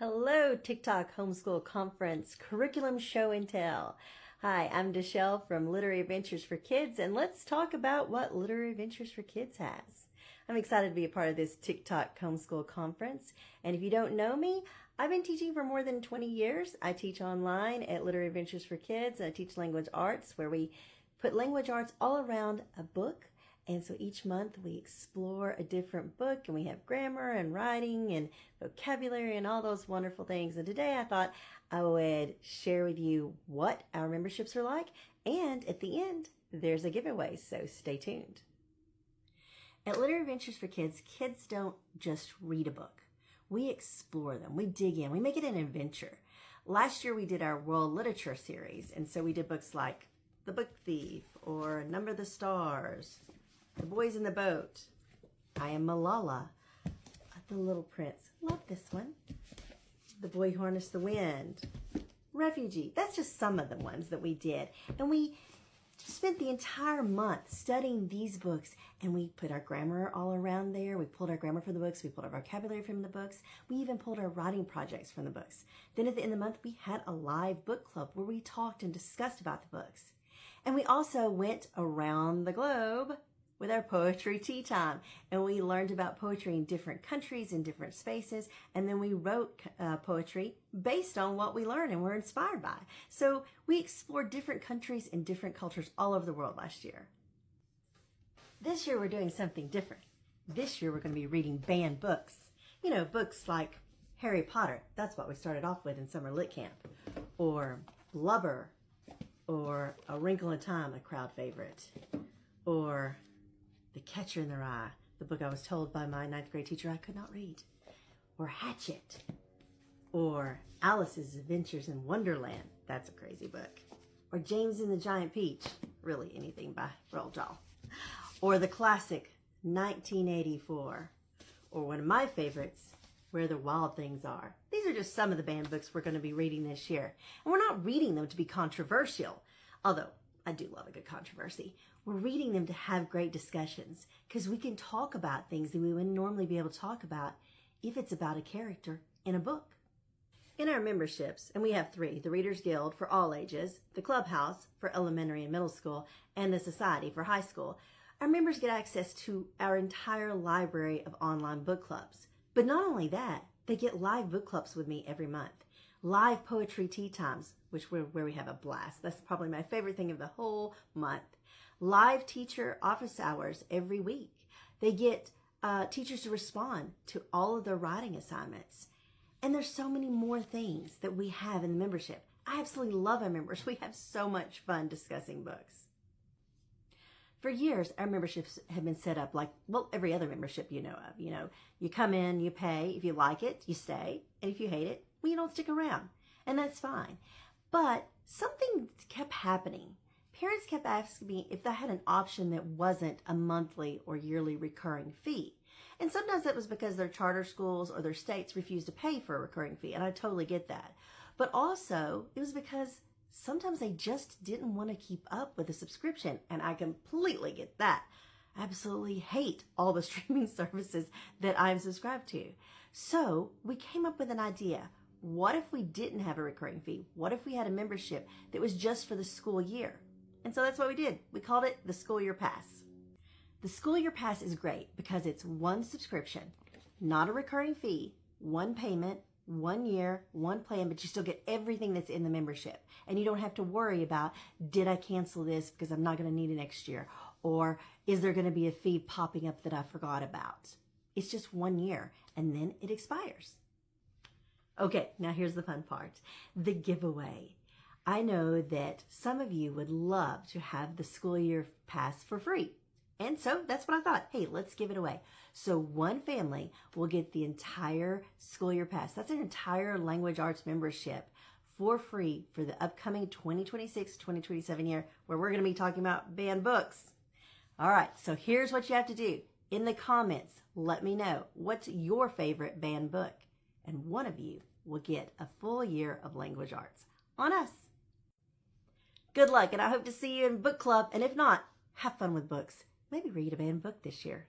Hello, TikTok Homeschool Conference Curriculum Show and Tell. Hi, I'm Deshelle from Literary Adventures for Kids, and let's talk about what Literary Adventures for Kids has. I'm excited to be a part of this TikTok Homeschool Conference, and if you don't know me, I've been teaching for more than 20 years. I teach online at Literary Adventures for Kids, and I teach language arts, where we put language arts all around a book. And so each month we explore a different book, and we have grammar and writing and vocabulary and all those wonderful things. And today I thought I would share with you what our memberships are like. And at the end, there's a giveaway, so stay tuned. At Literary Adventures for Kids, kids don't just read a book. We explore them. We dig in. We make it an adventure. Last year we did our World Literature series, and so we did books like The Book Thief or Number the Stars, The Boys in the Boat, I Am Malala, The Little Prince, love this one, The Boy Who Harnessed the Wind, Refugee. That's just some of the ones that we did. And we spent the entire month studying these books, and we put our grammar all around there. We pulled our grammar from the books. We pulled our vocabulary from the books. We even pulled our writing projects from the books. Then at the end of the month, we had a live book club where we talked and discussed about the books. And we also went around the globe with our poetry tea time, and we learned about poetry in different countries, in different spaces, and then we wrote poetry based on what we learned and were inspired by. So we explored different countries and different cultures all over the world last year. This year we're doing something different. This year we're going to be reading banned books. You know, books like Harry Potter. That's what we started off with in summer lit camp. Or Blubber. Or A Wrinkle in Time, a crowd favorite. Or The Catcher in the Rye, the book I was told by my 9th grade teacher I could not read. Or Hatchet. Or Alice's Adventures in Wonderland. That's a crazy book. Or James and the Giant Peach. Really anything by Roald Dahl. Or the classic 1984. Or one of my favorites, Where the Wild Things Are. These are just some of the banned books we're going to be reading this year. And we're not reading them to be controversial, although I do love a good controversy. We're reading them to have great discussions, because we can talk about things that we wouldn't normally be able to talk about if it's about a character in a book. In our memberships, and we have 3, the Reader's Guild for all ages, the Clubhouse for elementary and middle school, and the Society for high school, our members get access to our entire library of online book clubs. But not only that, they get live book clubs with me every month. Live poetry tea times, where we have a blast. That's probably my favorite thing of the whole month. Live teacher office hours every week. They get teachers to respond to all of their writing assignments. And there's so many more things that we have in the membership. I absolutely love our members. We have so much fun discussing books. For years, our memberships have been set up like, well, every other membership you know of. You know, you come in, you pay. If you like it, you stay. And if you hate it, well, you don't stick around. And that's fine. But something kept happening. Parents kept asking me if I had an option that wasn't a monthly or yearly recurring fee. And sometimes that was because their charter schools or their states refused to pay for a recurring fee. And I totally get that. But also, it was because sometimes they just didn't want to keep up with the subscription, and I completely get that. I absolutely hate all the streaming services that I'm subscribed to. So we came up with an idea. What if we didn't have a recurring fee? What if we had a membership that was just for the school year? And so that's what we did. We called it the School Year Pass. The School Year Pass is great because it's one subscription, not a recurring fee, one payment, 1 year, one plan, but you still get everything that's in the membership. And you don't have to worry about, did I cancel this because I'm not going to need it next year? Or is there going to be a fee popping up that I forgot about? It's just 1 year, and then it expires. Okay, now here's the fun part, the giveaway. I know that some of you would love to have the School Year Pass for free. And so that's what I thought. Hey, let's give it away. So one family will get the entire School Year Pass. That's an entire language arts membership for free for the upcoming 2026-2027 year, where we're going to be talking about banned books. All right, so here's what you have to do. In the comments, let me know what's your favorite banned book. And one of you will get a full year of language arts on us. Good luck, and I hope to see you in book club. And if not, have fun with books. Maybe read a banned book this year.